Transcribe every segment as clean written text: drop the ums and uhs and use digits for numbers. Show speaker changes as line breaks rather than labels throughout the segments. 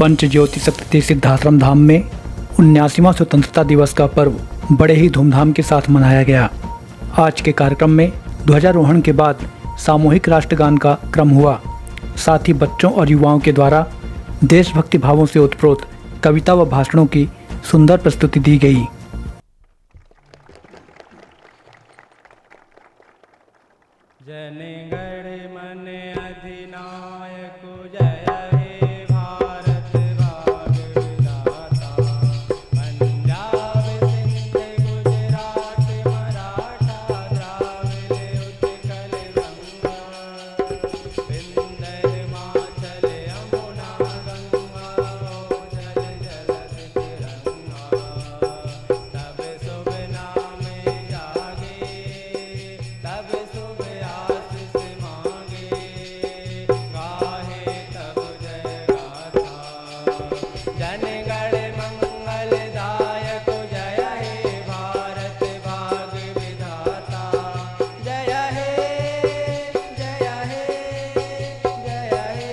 पंच ज्योति सप्तती सिद्धाश्रम धाम में 79वां स्वतंत्रता दिवस का पर्व बड़े ही धूमधाम के साथ मनाया गया। आज के कार्यक्रम में ध्वजारोहण के बाद सामूहिक राष्ट्रगान का क्रम हुआ। साथ ही बच्चों और युवाओं के द्वारा देशभक्ति भावों से ओतप्रोत कविता व भाषणों की सुंदर प्रस्तुति दी गई।
जनगण मन अधिनायक जय हे भारत भाग्य विधाता, पंजाब सिंध गुजरात मराठा द्राविड़ उत्कल गंगा, विंध्य हिमाचल यमुना गंगा, जल जलधि तिरंगा, तब शुभ नामे जागे, तब शुभ आशीष मांगे, गाहे तब जय गाथा। जनगण मंगलदायक जय हे भारत भाग्य विधाता, जय हे जय हे जय हे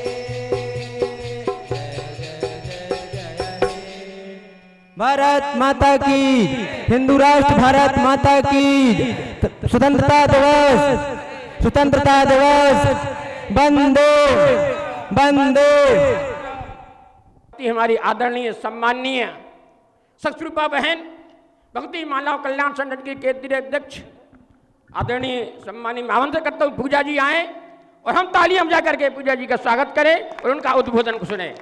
जय जय जय हे। भारत माता की, हिंदू राष्ट्र भारत माता की। स्वतंत्रता दिवस वंदे वंदे।
हमारी आदरणीय सम्माननीय सतरूपा बहन भक्ति मानव कल्याण संगठन की केंद्रीय अध्यक्ष आदरणीय सम्माननीय आमंत्रित करता हूँ पूजा जी आए और हम तालियां बजा करके पूजा जी का स्वागत करें और उनका उद्बोधन को सुने।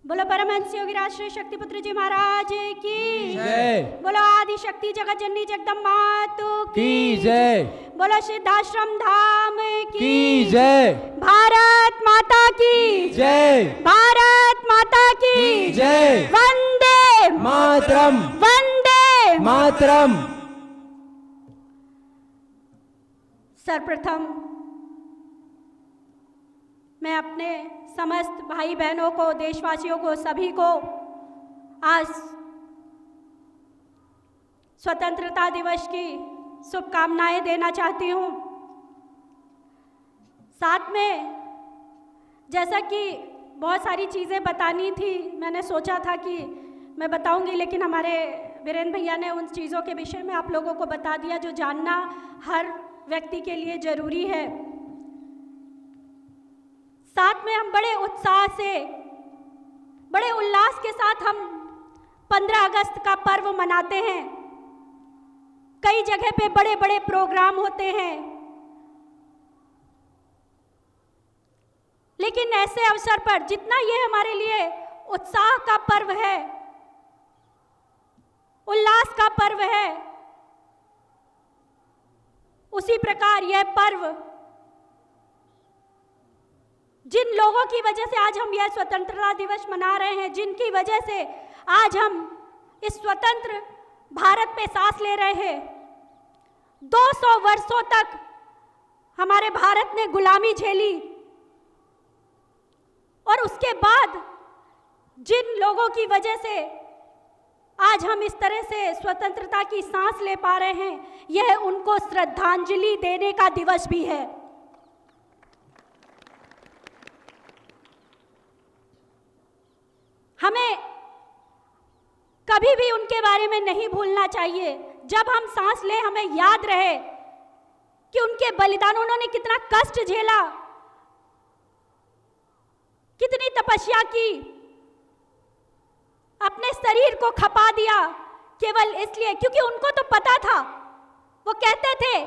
बोलो परमहंस योगीराज श्री शक्तिपुत्र जी महाराज की
जय।
बोलो आदि शक्ति जगत जननी जगदम्बा मातु
की जय।
बोलो सिद्धाश्रम धाम
की जय।
भारत माता की
जय।
भारत माता की
जय।
वंदे
मातरम
वंदे
मातरम।
सर्वप्रथम मैं अपने समस्त भाई बहनों को, देशवासियों को, सभी को आज स्वतंत्रता दिवस की शुभकामनाएं देना चाहती हूँ। साथ में जैसा कि बहुत सारी चीज़ें बतानी थी, मैंने सोचा था कि मैं बताऊंगी, लेकिन हमारे वीरेंद्र भैया ने उन चीज़ों के विषय में आप लोगों को बता दिया जो जानना हर व्यक्ति के लिए ज़रूरी है। साथ में हम बड़े उत्साह से, बड़े उल्लास के साथ हम 15 अगस्त का पर्व मनाते हैं। कई जगह पे बड़े बड़े प्रोग्राम होते हैं, लेकिन ऐसे अवसर पर जितना ये हमारे लिए उत्साह का पर्व है, उल्लास का पर्व है, उसी प्रकार यह पर्व जिन लोगों की वजह से आज हम यह स्वतंत्रता दिवस मना रहे हैं, जिनकी वजह से आज हम इस स्वतंत्र भारत पे सांस ले रहे हैं। 200 वर्षों तक हमारे भारत ने गुलामी झेली और उसके बाद जिन लोगों की वजह से आज हम इस तरह से स्वतंत्रता की सांस ले पा रहे हैं, यह उनको श्रद्धांजलि देने का दिवस भी है। हमें कभी भी उनके बारे में नहीं भूलना चाहिए। जब हम सांस लें, हमें याद रहे कि उनके बलिदान, उन्होंने कितना कष्ट झेला, कितनी तपस्या की, अपने शरीर को खपा दिया केवल इसलिए क्योंकि उनको तो पता था, वो कहते थे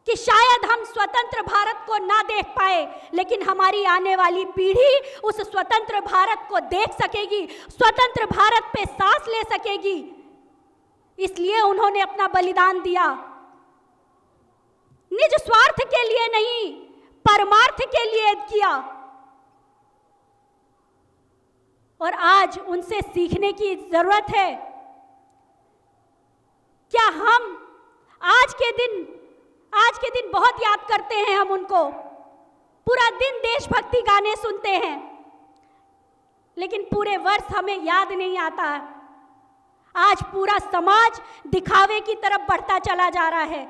कि शायद हम स्वतंत्र भारत को ना देख पाए, लेकिन हमारी आने वाली पीढ़ी उस स्वतंत्र भारत को देख सकेगी, स्वतंत्र भारत पे सांस ले सकेगी। इसलिए उन्होंने अपना बलिदान दिया, निज स्वार्थ के लिए नहीं, परमार्थ के लिए किया। और आज उनसे सीखने की जरूरत है। क्या हम आज के दिन बहुत याद करते हैं, हम उनको पूरा दिन देशभक्ति गाने सुनते हैं, लेकिन पूरे वर्ष हमें याद नहीं आता। आज पूरा समाज दिखावे की तरफ बढ़ता चला जा रहा है,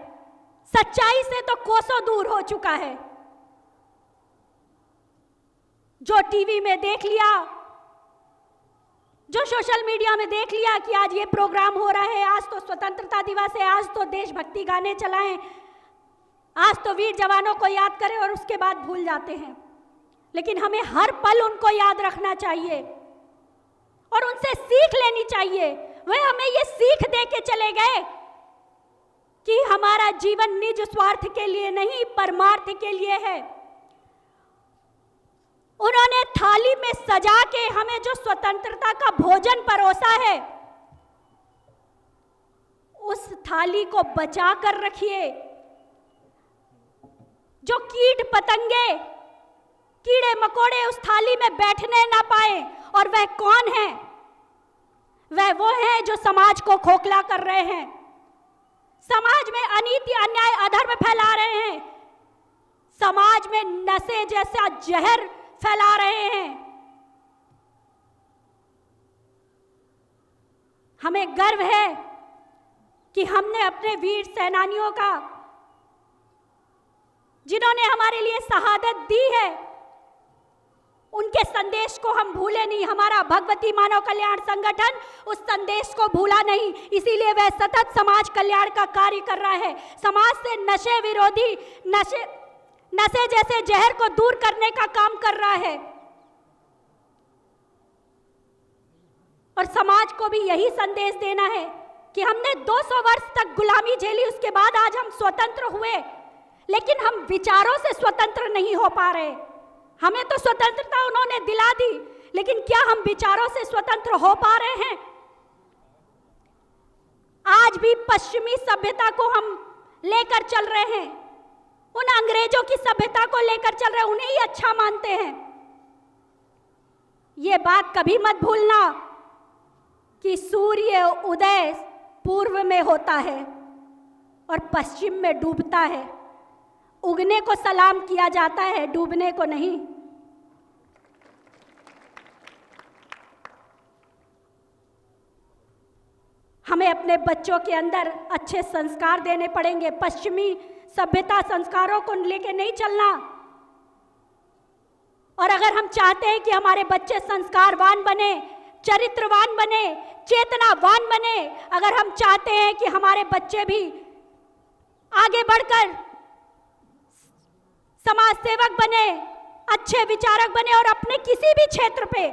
सच्चाई से तो कोसों दूर हो चुका है। जो टीवी में देख लिया, जो सोशल मीडिया में देख लिया कि आज ये प्रोग्राम हो रहा है, आज तो स्वतंत्रता दिवस है, आज तो देशभक्ति गाने चलाएं, आज तो वीर जवानों को याद करें, और उसके बाद भूल जाते हैं। लेकिन हमें हर पल उनको याद रखना चाहिए और उनसे सीख लेनी चाहिए। वे हमें ये सीख दे के चले गए कि हमारा जीवन निज स्वार्थ के लिए नहीं, परमार्थ के लिए है। उन्होंने थाली में सजा के हमें जो स्वतंत्रता का भोजन परोसा है, उस थाली को बचा कर रखिए। जो कीट पतंगे, कीड़े मकोड़े उस थाली में बैठने ना पाए। और वह कौन है? वह वो है जो समाज को खोखला कर रहे हैं, समाज में अनीति, अन्याय, अधर्म फैला रहे हैं, समाज में नशे जैसा जहर फैला रहे हैं। हमें गर्व है कि हमने अपने वीर सेनानियों का, जिन्होंने हमारे लिए शहादत दी है, उनके संदेश को हम भूले नहीं। हमारा भगवती मानव कल्याण संगठन उस संदेश को भूला नहीं, इसीलिए वह सतत समाज कल्याण का कार्य कर रहा है। समाज से नशे विरोधी, नशे जैसे जहर को दूर करने का काम कर रहा है। और समाज को भी यही संदेश देना है कि हमने 200 वर्ष तक गुलामी झेली, उसके बाद आज हम स्वतंत्र हुए, लेकिन हम विचारों से स्वतंत्र नहीं हो पा रहे। हमें तो स्वतंत्रता उन्होंने दिला दी, लेकिन क्या हम विचारों से स्वतंत्र हो पा रहे हैं? आज भी पश्चिमी सभ्यता को हम लेकर चल रहे हैं, उन अंग्रेजों की सभ्यता को लेकर चल रहे हैं, उन्हें ही अच्छा मानते हैं। ये बात कभी मत भूलना कि सूर्य उदय पूर्व में होता है और पश्चिम में डूबता है। उगने को सलाम किया जाता है, डूबने को नहीं। हमें अपने बच्चों के अंदर अच्छे संस्कार देने पड़ेंगे। पश्चिमी सभ्यता संस्कारों को लेके नहीं चलना। और अगर हम चाहते हैं कि हमारे बच्चे संस्कारवान बने, चरित्रवान बने, चेतनावान बने, अगर हम चाहते हैं कि हमारे बच्चे भी आगे बढ़कर समाज सेवक बने, अच्छे विचारक बने और अपने किसी भी क्षेत्र पे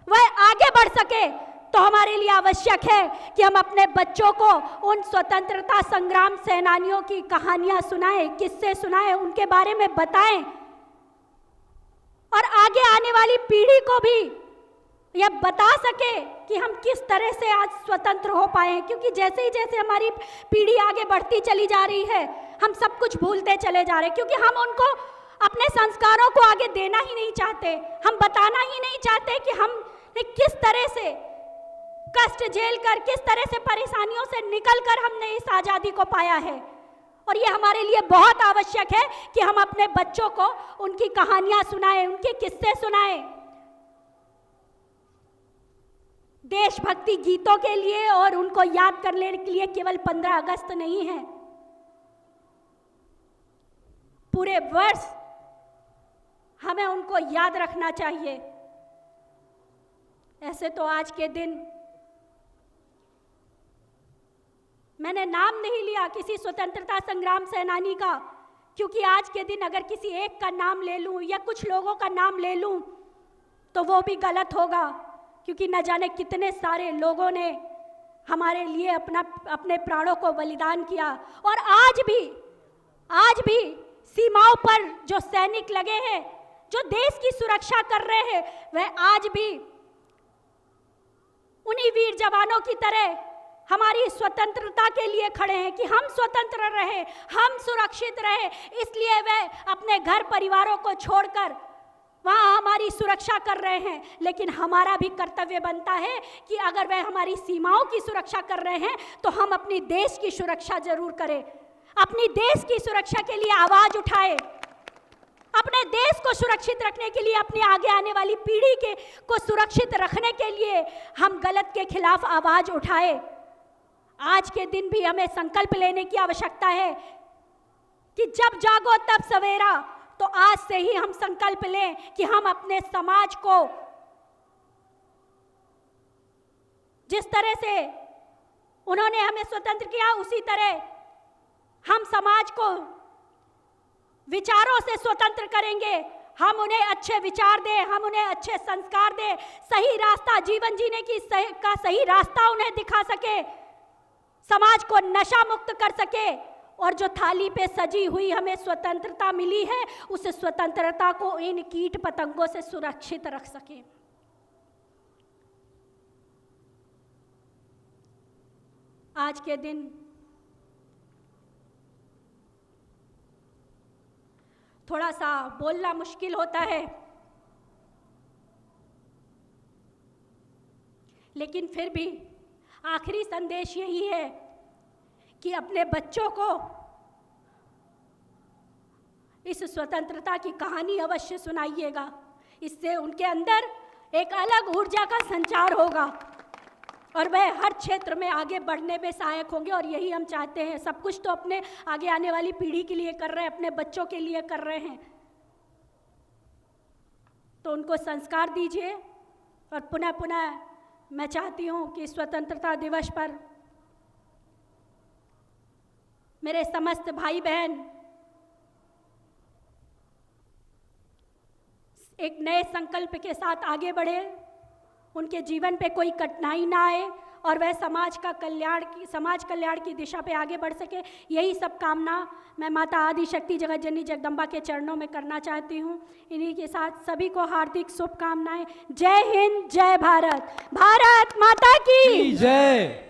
वह आगे बढ़ सके, तो हमारे लिए आवश्यक है कि हम अपने बच्चों को उन स्वतंत्रता संग्राम सेनानियों की कहानियां सुनाएं, किस्से सुनाएं, उनके बारे में बताएं और आगे आने वाली पीढ़ी को भी यह बता सके कि हम किस तरह से आज स्वतंत्र हो पाए। क्योंकि जैसे ही जैसे हमारी पीढ़ी आगे बढ़ती चली जा रही है, हम सब कुछ भूलते चले जा रहे हैं, क्योंकि हम उनको अपने संस्कारों को आगे देना ही नहीं चाहते। हम बताना ही नहीं चाहते कि हमने किस तरह से कष्ट झेल कर, किस तरह से परेशानियों से निकल कर हमने इस आज़ादी को पाया है। और ये हमारे लिए बहुत आवश्यक है कि हम अपने बच्चों को उनकी कहानियां सुनाएं, उनके किस्से सुनाएं। देशभक्ति गीतों के लिए और उनको याद करने के लिए केवल 15 अगस्त नहीं है, पूरे वर्ष हमें उनको याद रखना चाहिए। ऐसे तो आज के दिन मैंने नाम नहीं लिया किसी स्वतंत्रता संग्राम सेनानी का, क्योंकि आज के दिन अगर किसी एक का नाम ले लूं या कुछ लोगों का नाम ले लूं तो वो भी गलत होगा, क्योंकि न जाने कितने सारे लोगों ने हमारे लिए अपने प्राणों को बलिदान किया। और आज भी सीमाओं पर जो सैनिक लगे हैं, जो देश की सुरक्षा कर रहे हैं, वह आज भी उन्हीं वीर जवानों की तरह हमारी स्वतंत्रता के लिए खड़े हैं कि हम स्वतंत्र रहे, हम सुरक्षित रहे। इसलिए वे अपने घर परिवारों को छोड़कर वहाँ हमारी सुरक्षा कर रहे हैं। लेकिन हमारा भी कर्तव्य बनता है कि अगर वे हमारी सीमाओं की सुरक्षा कर रहे हैं तो हम अपनी देश की सुरक्षा जरूर करें, अपनी देश की सुरक्षा के लिए आवाज उठाएं, अपने देश को सुरक्षित रखने के लिए, अपने आगे आने वाली पीढ़ी को सुरक्षित रखने के लिए हम गलत के खिलाफ आवाज उठाएं। आज के दिन भी हमें संकल्प लेने की आवश्यकता है कि जब जागो तब सवेरा, तो आज से ही हम संकल्प लें कि हम अपने समाज को जिस तरह से उन्होंने हमें स्वतंत्र किया, उसी तरह हम समाज को विचारों से स्वतंत्र करेंगे। हम उन्हें अच्छे विचार दें, हम उन्हें अच्छे संस्कार दें, सही रास्ता जीवन जीने की सही रास्ता उन्हें दिखा सके, समाज को नशा मुक्त कर सके, और जो थाली पे सजी हुई हमें स्वतंत्रता मिली है, उस स्वतंत्रता को इन कीट पतंगों से सुरक्षित रख सके। आज के दिन थोड़ा सा बोलना मुश्किल होता है, लेकिन फिर भी आखिरी संदेश यही है कि अपने बच्चों को इस स्वतंत्रता की कहानी अवश्य सुनाइएगा। इससे उनके अंदर एक अलग ऊर्जा का संचार होगा और वह हर क्षेत्र में आगे बढ़ने में सहायक होंगे। और यही हम चाहते हैं। सब कुछ तो अपने आगे आने वाली पीढ़ी के लिए कर रहे हैं, अपने बच्चों के लिए कर रहे हैं, तो उनको संस्कार दीजिए। और पुनः पुनः मैं चाहती हूँ कि स्वतंत्रता दिवस पर मेरे समस्त भाई बहन एक नए संकल्प के साथ आगे बढ़े, उनके जीवन पे कोई कठिनाई ना आए और वह समाज कल्याण की दिशा पे आगे बढ़ सके। यही सब कामना मैं माता आदि शक्ति जगत जननी जगदम्बा के चरणों में करना चाहती हूँ। इन्हीं के साथ सभी को हार्दिक शुभकामनाएं। जय हिंद, जय भारत, भारत माता की
जय।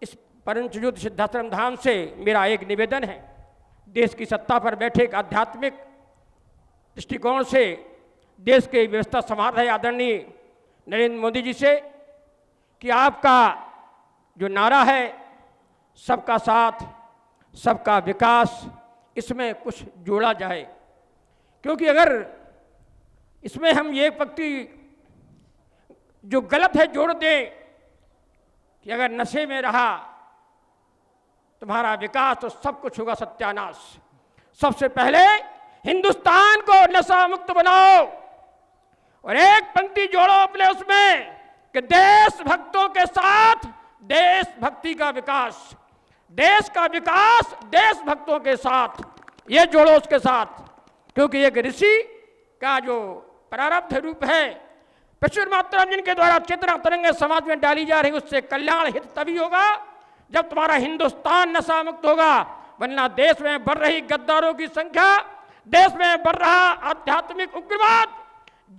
इस परमचुजुत सिद्धाश्रम धाम से मेरा एक निवेदन है, देश की सत्ता पर बैठे एक आध्यात्मिक दृष्टिकोण से देश की व्यवस्था संभाल रहे आदरणीय नरेंद्र मोदी जी से कि आपका जो नारा है सबका साथ सबका विकास, इसमें कुछ जोड़ा जाए। क्योंकि अगर इसमें हम ये पंक्ति जो गलत है जोड़ दें कि अगर नशे में रहा तुम्हारा विकास तो सब कुछ होगा सत्यानाश। सबसे पहले हिंदुस्तान को नशा मुक्त बनाओ और एक पंक्ति जोड़ो अपने उसमें कि देशभक्तों के साथ देशभक्ति का विकास, देश का विकास देशभक्तों के साथ, ये जोड़ो उसके साथ। क्योंकि एक ऋषि का जो प्रारब्ध रूप है, प्रचुर मात्रा में जिनके द्वारा चेतना तरंगे समाज में डाली जा रही, उससे कल्याण हित तभी होगा जब तुम्हारा हिंदुस्तान नशा मुक्त होगा। वरना देश में बढ़ रही गद्दारों की संख्या, देश में बढ़ रहा आध्यात्मिक उग्रवाद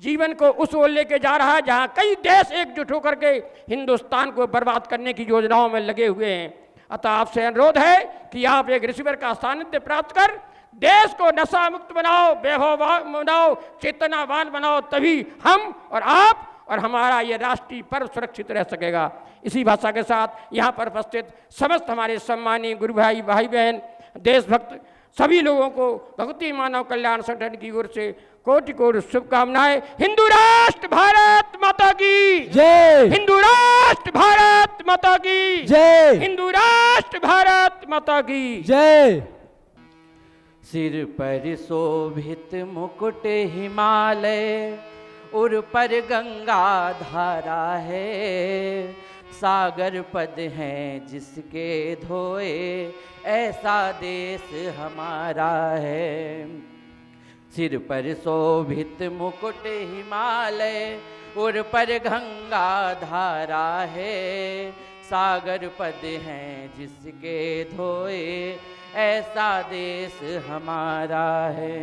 जीवन को उस ओर लेके जा रहा है जहां कई देश एकजुट होकर के हिंदुस्तान को बर्बाद करने की योजनाओं में लगे हुए हैं। अतः आपसे अनुरोध है कि आप एक ऋषिवर का सानिध्य प्राप्त कर देश को नशा मुक्त बनाओ, वैभववान बनाओ, चेतनावान बनाओ, तभी हम और आप और हमारा ये राष्ट्रीय पर्व सुरक्षित रह सकेगा। इसी भाषा के साथ यहाँ पर उपस्थित समस्त हमारे सम्मानीय गुरु भाई बहन देशभक्त सभी लोगों को भगवती मानव कल्याण संगठन की ओर से कोटि कोटि शुभकामनाएं। हिंदू राष्ट्र भारत माता की
जय।
हिंदू राष्ट्र भारत माता की
जय।
हिंदू राष्ट्र भारत माता की
जय।
सिर पर शोभित मुकुट हिमालय, उर पर गंगा धारा है, सागर पद हैं जिसके धोए ऐसा देश हमारा है। सिर पर शोभित मुकुट हिमालय, उर पर गंगा धारा है, सागर पद हैं जिसके धोए ऐसा देश हमारा है।